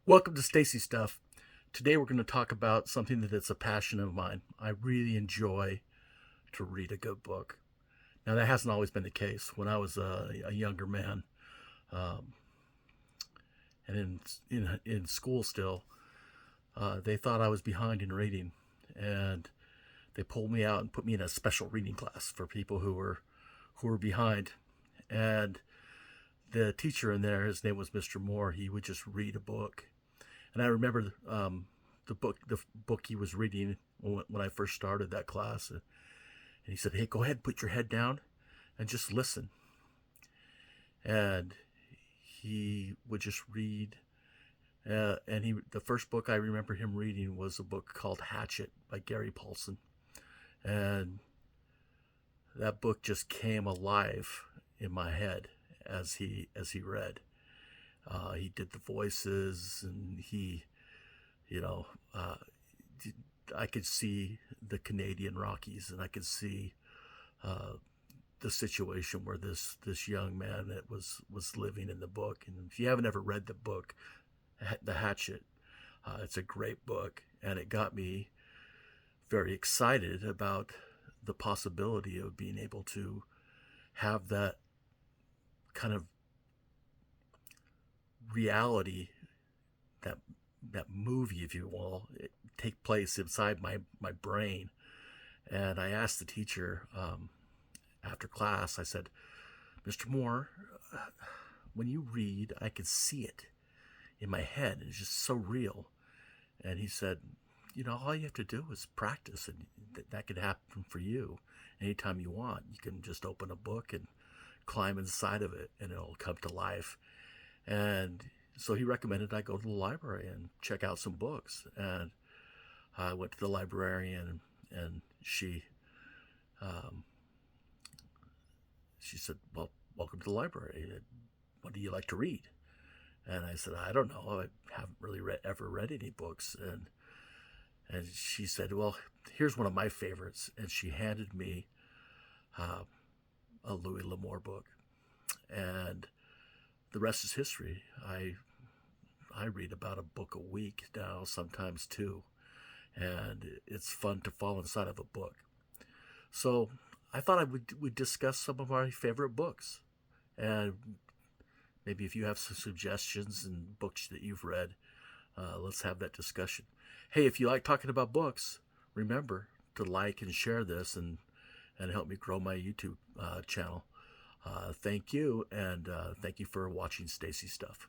Welcome to Stacy Stuff. Today we're going to talk about something that is a passion of mine. I really enjoy to read a good book. Now that hasn't always been the case. When I was a younger man, um, and in school still, they thought I was behind in reading, and they pulled me out and put me in a special reading class for people who were behind. And the teacher in there, his name was Mr. Moore. He would just read a book, and I remember the book he was reading when I first started that class. And he said, "Hey, go ahead, put your head down, and just listen." And he would just read. The first book I remember him reading was a book called Hatchet by Gary Paulson, and that book just came alive in my head as he read. He did the voices, and you know, uh, I could see the Canadian Rockies, and I could see uh, the situation where this young man that was living in the book. And if you haven't ever read the book, The Hatchet, it's a great book, and it got me very excited about the possibility of being able to have that kind of reality, that that movie, if you will, take place inside my brain. And I asked the teacher, after class, I said, "Mr. Moore, when you read, I can see it in my head. It's just so real." And he said, "All you have to do is practice, and that could happen for you anytime you want. You can just open a book and climb inside of it, and it'll come to life." And so he recommended I go to the library and check out some books. And I went to the librarian, and um, she said, "Well, welcome to the library. What do you like to read?" And I said, "I don't know. I haven't really ever read any books." And she said, "Well, here's one of my favorites." And she handed me uh, a Louis L'Amour book. And the rest is history. I read about a book a week now, sometimes two, and it's fun to fall inside of a book. So I thought we'd discuss some of our favorite books, and maybe if you have some suggestions and books that you've read, let's have that discussion. Hey, if you like talking about books, remember to like and share this, and help me grow my YouTube channel. Thank you, and thank you for watching Stacy Stuff.